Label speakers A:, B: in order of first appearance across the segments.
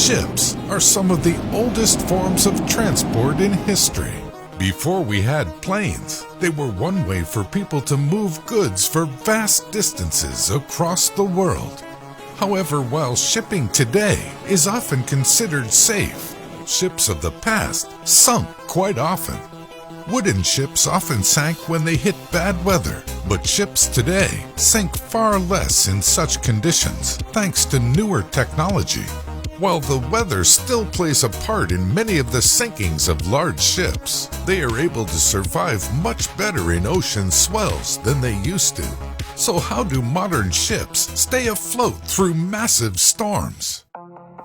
A: Ships are some of the oldest forms of transport in history. Before we had planes, they were one way for people to move goods for vast distances across the world. However, while shipping today is often considered safe, ships of the past sunk quite often. Wooden ships often sank when they hit bad weather, but ships today sink far less in such conditions thanks to newer technology. While the weather still plays a part in many of the sinkings of large ships, they are able to survive much better in ocean swells than they used to. So how do modern ships stay afloat through massive storms?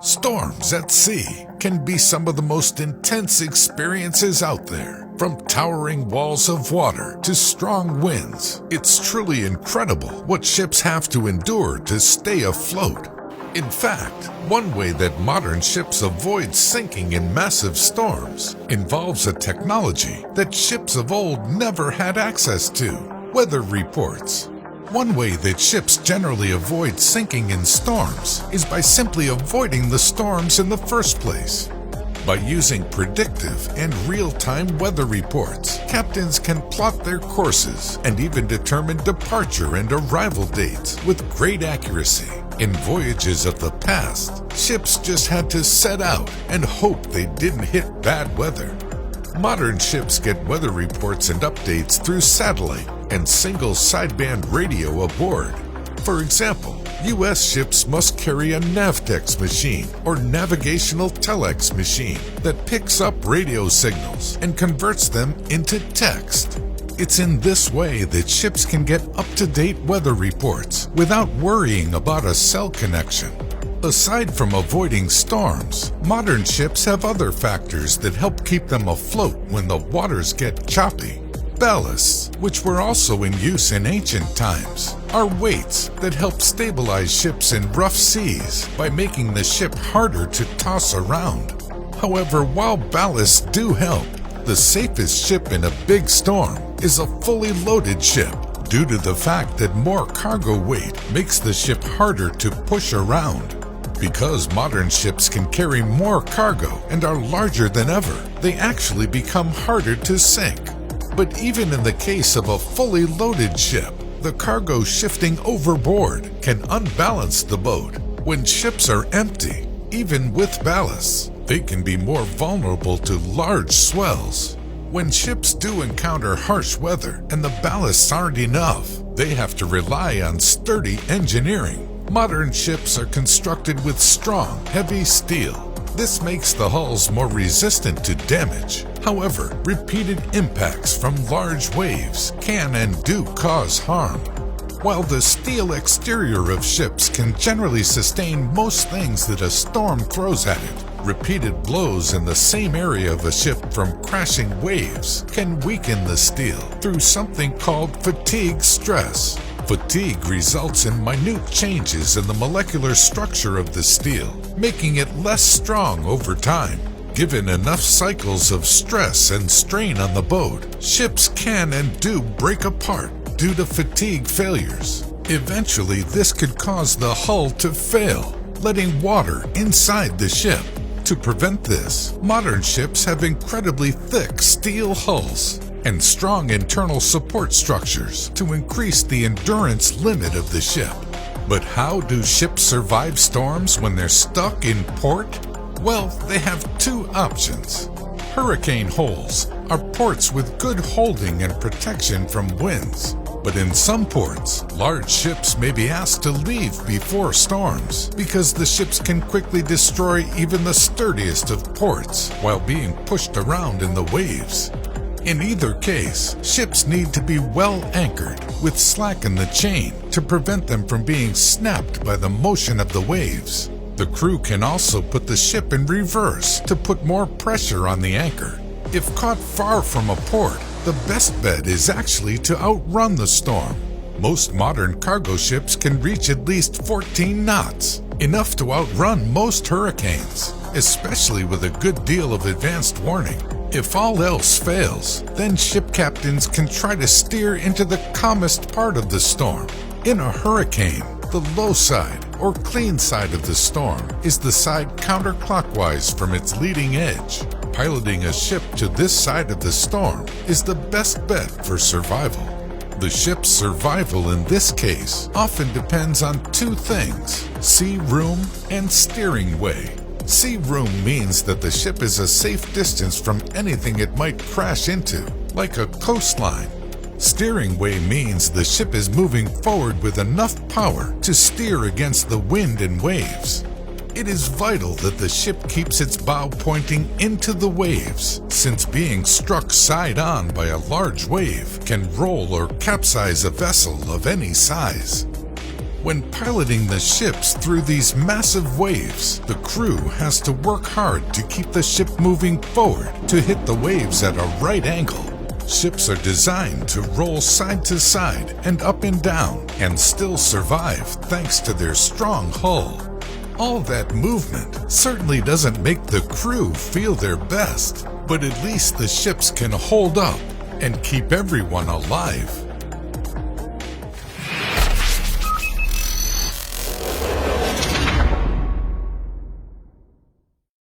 A: Storms at sea can be some of the most intense experiences out there. From towering walls of water to strong winds, it's truly incredible what ships have to endure to stay afloat. In fact, one way that modern ships avoid sinking in massive storms involves a technology that ships of old never had access to: weather reports. One way that ships generally avoid sinking in storms is by simply avoiding the storms in the first place. By using predictive and real-time weather reports, captains can plot their courses and even determine departure and arrival dates with great accuracy. In voyages of the past, ships just had to set out and hope they didn't hit bad weather. Modern ships get weather reports and updates through satellite and single sideband radio aboard. For example, U.S. ships must carry a Navtex machine or navigational telex machine that picks up radio signals and converts them into text. It's in this way that ships can get up-to-date weather reports without worrying about a cell connection. Aside from avoiding storms, modern ships have other factors that help keep them afloat when the waters get choppy. Ballasts, which were also in use in ancient times, are weights that help stabilize ships in rough seas by making the ship harder to toss around. However, while ballasts do help, the safest ship in a big storm is a fully loaded ship, due to the fact that more cargo weight makes the ship harder to push around. Because modern ships can carry more cargo and are larger than ever, they actually become harder to sink. But even in the case of a fully loaded ship, the cargo shifting overboard can unbalance the boat. When ships are empty, even with ballasts, they can be more vulnerable to large swells. When ships do encounter harsh weather and the ballasts aren't enough, they have to rely on sturdy engineering. Modern ships are constructed with strong, heavy steel. This makes the hulls more resistant to damage. However, repeated impacts from large waves can and do cause harm. While the steel exterior of ships can generally sustain most things that a storm throws at it, repeated blows in the same area of a ship from crashing waves can weaken the steel through something called fatigue stress. Fatigue results in minute changes in the molecular structure of the steel, making it less strong over time. Given enough cycles of stress and strain on the boat, ships can and do break apart due to fatigue failures. Eventually, this could cause the hull to fail, letting water inside the ship. To prevent this, modern ships have incredibly thick steel hulls and strong internal support structures to increase the endurance limit of the ship. But how do ships survive storms when they're stuck in port? Well, they have two options. Hurricane holes are ports with good holding and protection from winds. But in some ports, large ships may be asked to leave before storms because the ships can quickly destroy even the sturdiest of ports while being pushed around in the waves. In either case, ships need to be well anchored with slack in the chain to prevent them from being snapped by the motion of the waves. The crew can also put the ship in reverse to put more pressure on the anchor. If caught far from a port, the best bet is actually to outrun the storm. Most modern cargo ships can reach at least 14 knots, enough to outrun most hurricanes, especially with a good deal of advanced warning. If all else fails, then ship captains can try to steer into the calmest part of the storm. In a hurricane, the low side or clean side of the storm is the side counterclockwise from its leading edge. Piloting a ship to this side of the storm is the best bet for survival. The ship's survival in this case often depends on two things: sea room and steering way. Sea room means that the ship is a safe distance from anything it might crash into, like a coastline. Steering way means the ship is moving forward with enough power to steer against the wind and waves. It is vital that the ship keeps its bow pointing into the waves, since being struck side-on by a large wave can roll or capsize a vessel of any size. When piloting the ships through these massive waves, the crew has to work hard to keep the ship moving forward to hit the waves at a right angle. Ships are designed to roll side to side and up and down and still survive thanks to their strong hull. All that movement certainly doesn't make the crew feel their best, but at least the ships can hold up and keep everyone alive.